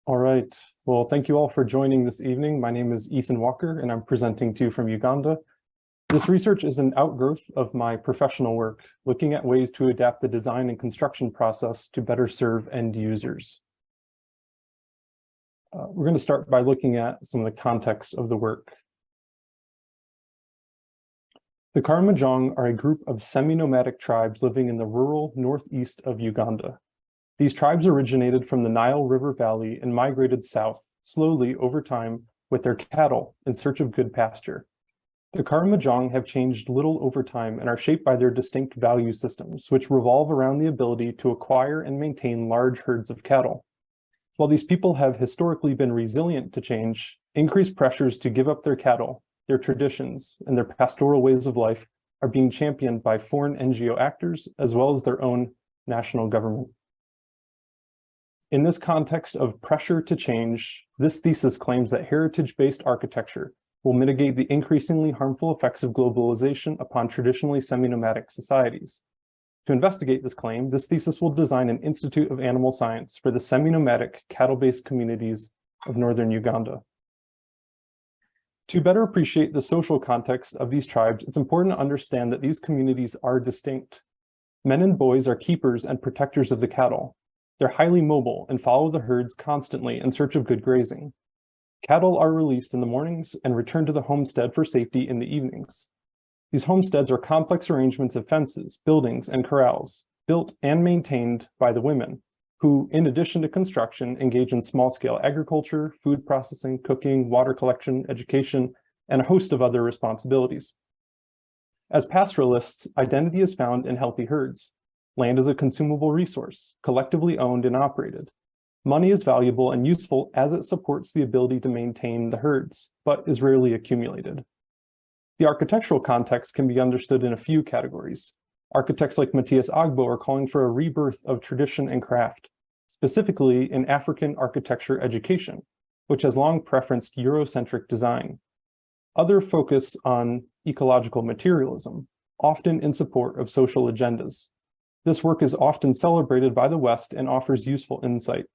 All right. Well, thank you all for joining this evening. My name is Ethan Walker, and I'm presenting to you from Uganda. This research is an outgrowth of my professional work, looking at ways to adapt the design and construction process to better serve end users. We're going to start by looking at some of the context of the work. The Karamojong are a group of semi-nomadic tribes living in the rural northeast of Uganda. These tribes originated from the Nile River Valley and migrated south, slowly over time, with their cattle in search of good pasture. The Karamojong have changed little over time and are shaped by their distinct value systems, which revolve around the ability to acquire and maintain large herds of cattle. While these people have historically been resilient to change, increased pressures to give up their cattle, their traditions, and their pastoral ways of life are being championed by foreign NGO actors as well as their own national government. In this context of pressure to change, this thesis claims that heritage-based architecture will mitigate the increasingly harmful effects of globalization upon traditionally semi-nomadic societies. To investigate this claim, this thesis will design an Institute of Animal Science for the semi-nomadic cattle-based communities of northern Uganda. To better appreciate the social context of these tribes, it's important to understand that these communities are distinct. Men and boys are keepers and protectors of the cattle. They're highly mobile and follow the herds constantly in search of good grazing. Cattle are released in the mornings and returned to the homestead for safety in the evenings. These homesteads are complex arrangements of fences, buildings, and corrals, built and maintained by the women, who, in addition to construction, engage in small-scale agriculture, food processing, cooking, water collection, education, and a host of other responsibilities. As pastoralists, identity is found in healthy herds. Land is a consumable resource, collectively owned and operated. Money is valuable and useful as it supports the ability to maintain the herds, but is rarely accumulated. The architectural context can be understood in a few categories. Architects like Matthias Agbo are calling for a rebirth of tradition and craft, specifically in African architecture education, which has long preferenced Eurocentric design. Others focus on ecological materialism, often in support of social agendas. This work is often celebrated by the West and offers useful insight.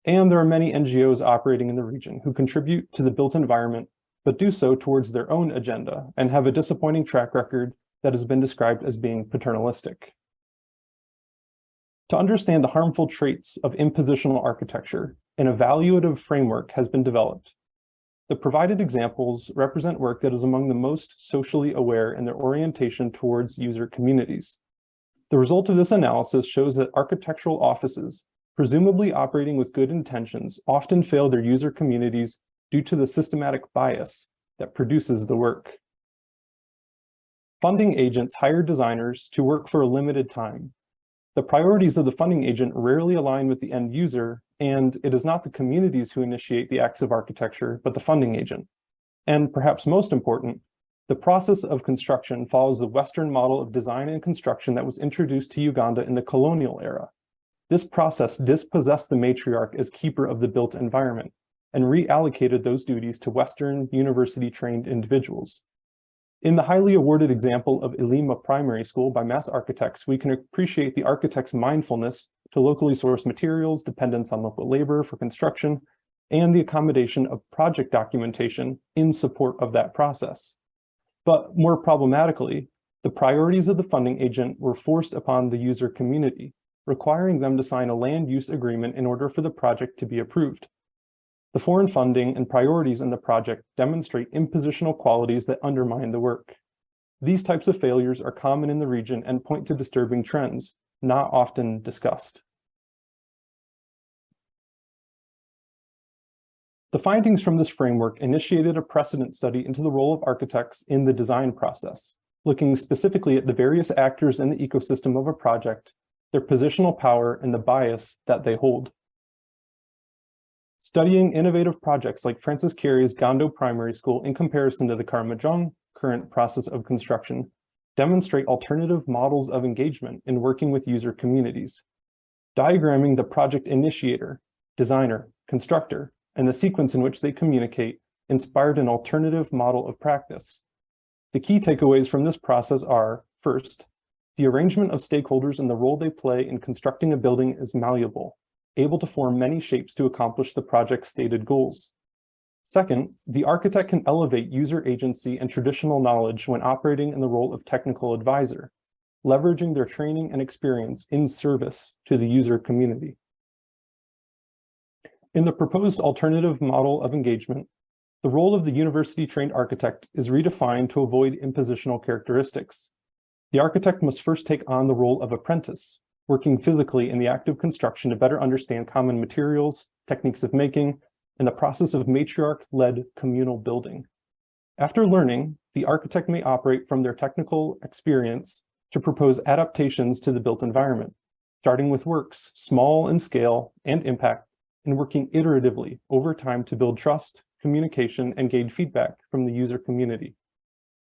And there are many NGOs operating in the region who contribute to the built environment, but do so towards their own agenda and have a disappointing track record that has been described as being paternalistic. To understand the harmful traits of impositional architecture, an evaluative framework has been developed. The provided examples represent work that is among the most socially aware in their orientation towards user communities. The result of this analysis shows that architectural offices, presumably operating with good intentions, often fail their user communities due to the systematic bias that produces the work. Funding agents hire designers to work for a limited time. The priorities of the funding agent rarely align with the end user, and it is not the communities who initiate the acts of architecture, but the funding agent. And perhaps most important, the process of construction follows the Western model of design and construction that was introduced to Uganda in the colonial era. This process dispossessed the matriarch as keeper of the built environment and reallocated those duties to Western university-trained individuals. In the highly awarded example of Ilima Primary School by Mass Architects, we can appreciate the architect's mindfulness to locally sourced materials, dependence on local labor for construction, and the accommodation of project documentation in support of that process. But more problematically, the priorities of the funding agent were forced upon the user community, requiring them to sign a land use agreement in order for the project to be approved. The foreign funding and priorities in the project demonstrate impositional qualities that undermine the work. These types of failures are common in the region and point to disturbing trends, not often discussed. The findings from this framework initiated a precedent study into the role of architects in the design process, looking specifically at the various actors in the ecosystem of a project, their positional power, and the bias that they hold. Studying innovative projects like Francis Carey's Gondo Primary School in comparison to the Karamojong current process of construction demonstrate alternative models of engagement in working with user communities. Diagramming the project initiator, designer, constructor, and the sequence in which they communicate inspired an alternative model of practice. The key takeaways from this process are, first, The arrangement of stakeholders and the role they play in constructing a building is malleable, able to form many shapes to accomplish the project's stated goals. Second, the architect can elevate user agency and traditional knowledge when operating in the role of technical advisor, leveraging their training and experience in service to the user community. In the proposed alternative model of engagement, the role of the university-trained architect is redefined to avoid impositional characteristics. The architect must first take on the role of apprentice, working physically in the act of construction to better understand common materials, techniques of making, and the process of matriarch-led communal building. After learning, the architect may operate from their technical experience to propose adaptations to the built environment, starting with works small in scale and impact, and working iteratively over time to build trust, communication, and gain feedback from the user community.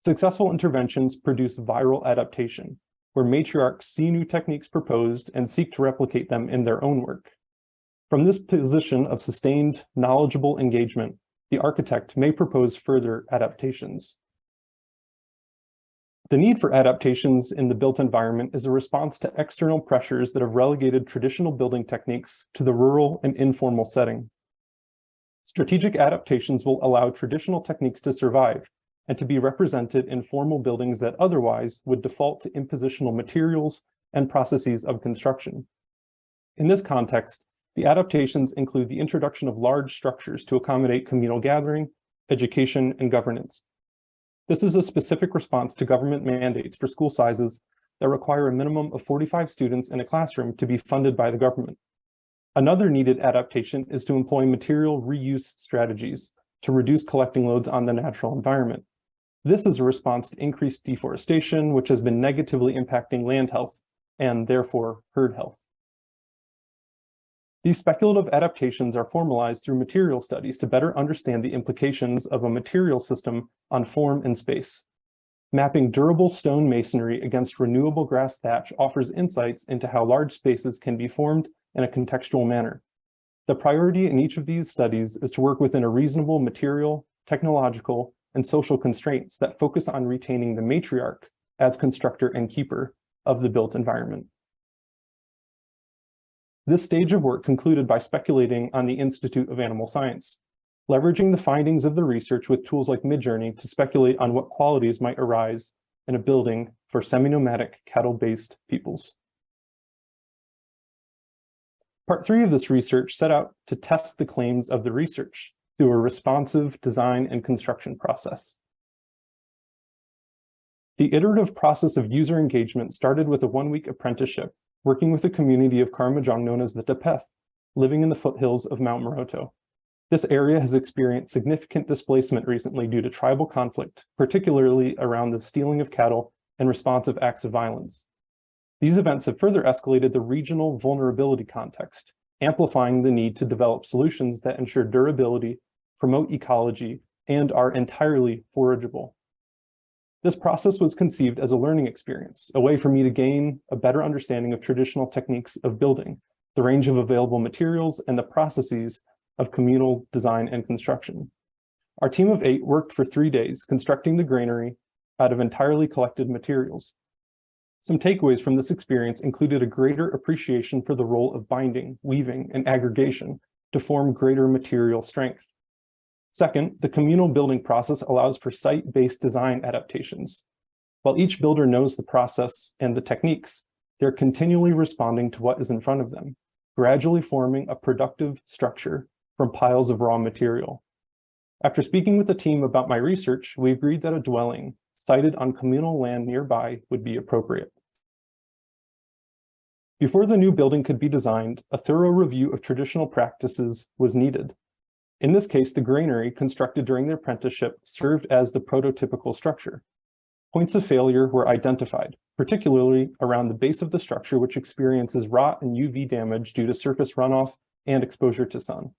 Successful interventions produce viral adaptation, where matriarchs see new techniques proposed and seek to replicate them in their own work. From this position of sustained, knowledgeable engagement, the architect may propose further adaptations. The need for adaptations in the built environment is a response to external pressures that have relegated traditional building techniques to the rural and informal setting. Strategic adaptations will allow traditional techniques to survive and to be represented in formal buildings that otherwise would default to impositional materials and processes of construction. In this context, the adaptations include the introduction of large structures to accommodate communal gathering, education, and governance. This is a specific response to government mandates for school sizes that require a minimum of 45 students in a classroom to be funded by the government. Another needed adaptation is to employ material reuse strategies to reduce collecting loads on the natural environment. This is a response to increased deforestation, which has been negatively impacting land health and therefore herd health. These speculative adaptations are formalized through material studies to better understand the implications of a material system on form and space. Mapping durable stone masonry against renewable grass thatch offers insights into how large spaces can be formed in a contextual manner. The priority in each of these studies is to work within a reasonable material, technological, and social constraints that focus on retaining the matriarch as constructor and keeper of the built environment. This stage of work concluded by speculating on the Institute of Animal Science, leveraging the findings of the research with tools like Midjourney to speculate on what qualities might arise in a building for semi-nomadic cattle-based peoples. Part 3 of this research set out to test the claims of the research through a responsive design and construction process. The iterative process of user engagement started with a one-week apprenticeship working with a community of Karamojong known as the Tepeth, living in the foothills of Mount Moroto. This area has experienced significant displacement recently due to tribal conflict, particularly around the stealing of cattle and responsive acts of violence. These events have further escalated the regional vulnerability context, amplifying the need to develop solutions that ensure durability, promote ecology, and are entirely forageable. This process was conceived as a learning experience, a way for me to gain a better understanding of traditional techniques of building, the range of available materials, and the processes of communal design and construction. Our team of 8 worked for 3 days, constructing the granary out of entirely collected materials. Some takeaways from this experience included a greater appreciation for the role of binding, weaving, and aggregation to form greater material strength. Second, the communal building process allows for site-based design adaptations. While each builder knows the process and the techniques, they're continually responding to what is in front of them, gradually forming a productive structure from piles of raw material. After speaking with the team about my research, we agreed that a dwelling sited on communal land nearby would be appropriate. Before the new building could be designed, a thorough review of traditional practices was needed. In this case, the granary constructed during the apprenticeship served as the prototypical structure. Points of failure were identified, particularly around the base of the structure, which experiences rot and UV damage due to surface runoff and exposure to sun.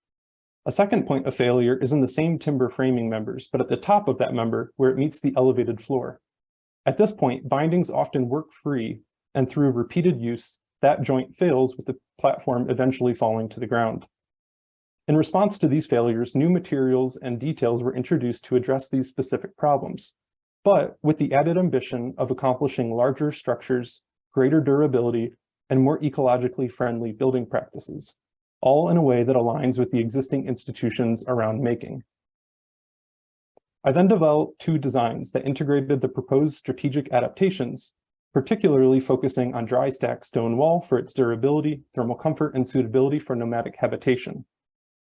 A second point of failure is in the same timber framing members, but at the top of that member where it meets the elevated floor. At this point, bindings often work free, and through repeated use, that joint fails with the platform eventually falling to the ground. In response to these failures, new materials and details were introduced to address these specific problems, but with the added ambition of accomplishing larger structures greater durability, and more ecologically friendly building practices, all in a way that aligns with the existing institutions around making. I then developed two designs that integrated the proposed strategic adaptations, particularly focusing on dry stack stone wall for its durability, thermal comfort, and suitability for nomadic habitation.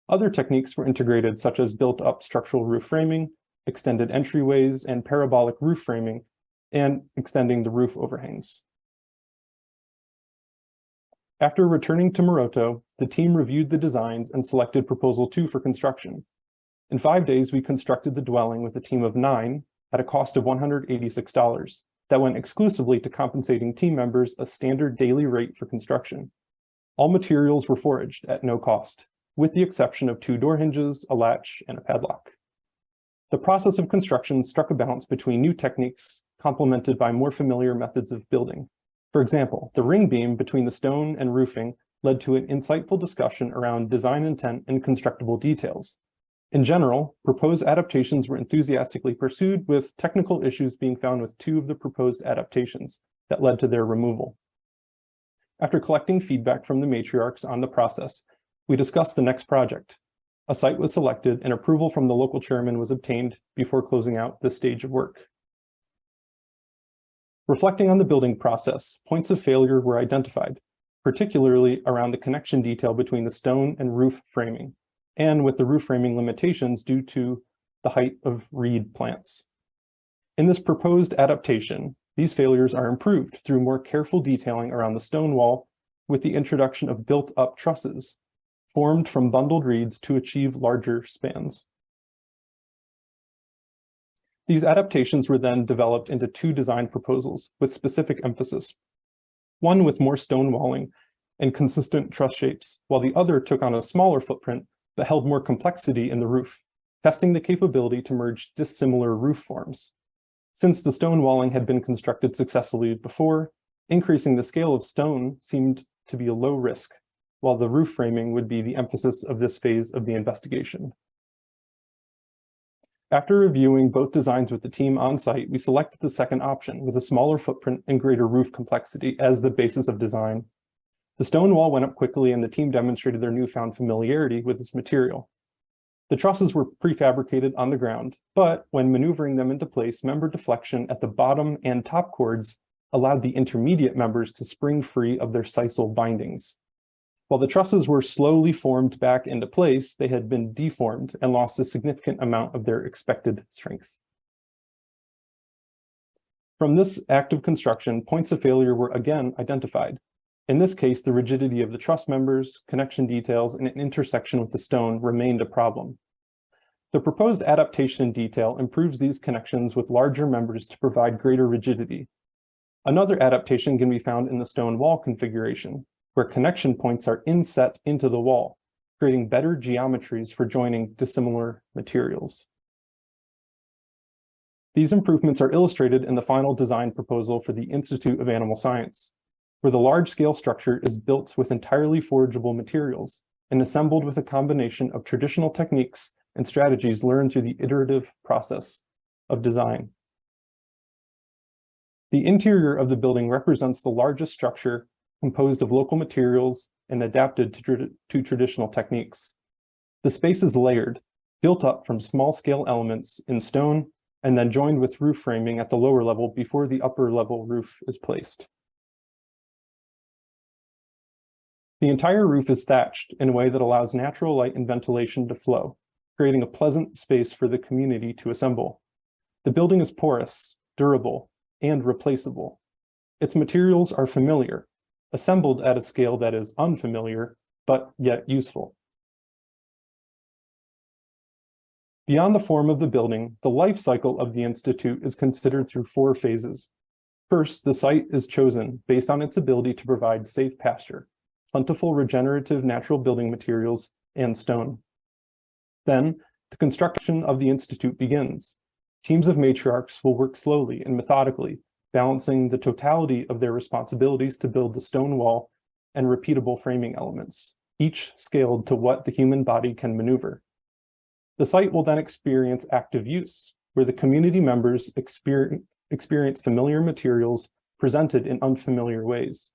Other techniques were integrated, such as built-up structural roof framing, extended entryways, and parabolic roof framing, and extending the roof overhangs. After returning to Maroto, the team reviewed the designs and selected Proposal 2 for construction. In 5 days, we constructed the dwelling with a team of 9 at a cost of $186 that went exclusively to compensating team members a standard daily rate for construction. All materials were foraged at no cost, with the exception of 2 door hinges, a latch, and a padlock. The process of construction struck a balance between new techniques complemented by more familiar methods of building. For example, the ring beam between the stone and roofing led to an insightful discussion around design intent and constructible details. In general, proposed adaptations were enthusiastically pursued, with technical issues being found with 2 of the proposed adaptations that led to their removal. After collecting feedback from the matriarchs on the process, we discussed the next project. A site was selected and approval from the local chairman was obtained before closing out this stage of work. Reflecting on the building process, points of failure were identified, particularly around the connection detail between the stone and roof framing, and with the roof framing limitations due to the height of reed plants. In this proposed adaptation, these failures are improved through more careful detailing around the stone wall with the introduction of built-up trusses, formed from bundled reeds to achieve larger spans. These adaptations were then developed into 2 design proposals with specific emphasis, one with more stone walling and consistent truss shapes, while the other took on a smaller footprint that held more complexity in the roof, testing the capability to merge dissimilar roof forms. Since the stone walling had been constructed successfully before, increasing the scale of stone seemed to be a low risk, while the roof framing would be the emphasis of this phase of the investigation. After reviewing both designs with the team on site, we selected the second option with a smaller footprint and greater roof complexity as the basis of design. The stone wall went up quickly and the team demonstrated their newfound familiarity with this material. The trusses were prefabricated on the ground, but when maneuvering them into place, member deflection at the bottom and top chords allowed the intermediate members to spring free of their sisal bindings. While the trusses were slowly formed back into place, they had been deformed and lost a significant amount of their expected strength. From this act of construction, points of failure were again identified. In this case, the rigidity of the truss members, connection details, and an intersection with the stone remained a problem. The proposed adaptation detail improves these connections with larger members to provide greater rigidity. Another adaptation can be found in the stone wall configuration, where connection points are inset into the wall, creating better geometries for joining dissimilar materials. These improvements are illustrated in the final design proposal for the Institute of Animal Science, where the large-scale structure is built with entirely forageable materials and assembled with a combination of traditional techniques and strategies learned through the iterative process of design. The interior of the building represents the largest structure composed of local materials and adapted to traditional techniques. The space is layered, built up from small-scale elements in stone, and then joined with roof framing at the lower level before the upper level roof is placed. The entire roof is thatched in a way that allows natural light and ventilation to flow, creating a pleasant space for the community to assemble. The building is porous, durable, and replaceable. Its materials are familiar, assembled at a scale that is unfamiliar, but yet useful. Beyond the form of the building, the life cycle of the Institute is considered through 4 phases. First, the site is chosen based on its ability to provide safe pasture, plentiful regenerative natural building materials, and stone. Then, the construction of the Institute begins. Teams of matriarchs will work slowly and methodically, balancing the totality of their responsibilities to build the stone wall and repeatable framing elements, each scaled to what the human body can maneuver. The site will then experience active use, where the community members experience familiar materials presented in unfamiliar ways.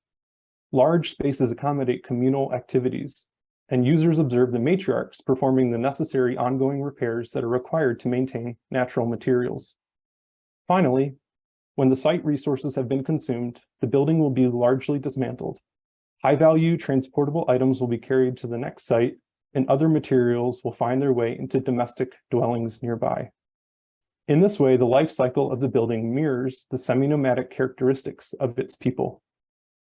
Large spaces accommodate communal activities, and users observe the matriarchs performing the necessary ongoing repairs that are required to maintain natural materials. Finally, when the site resources have been consumed, the building will be largely dismantled. High-value transportable items will be carried to the next site, and other materials will find their way into domestic dwellings nearby. In this way, the life cycle of the building mirrors the semi-nomadic characteristics of its people.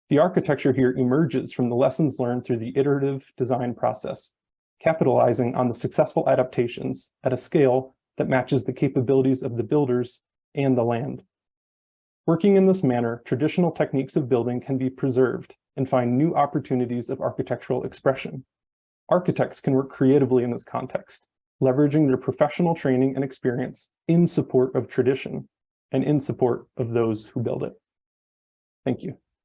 The architecture here emerges from the lessons learned through the iterative design process, capitalizing on the successful adaptations at a scale that matches the capabilities of the builders and the land. Working in this manner, traditional techniques of building can be preserved and find new opportunities of architectural expression. Architects can work creatively in this context, leveraging their professional training and experience in support of tradition and in support of those who build it. Thank you.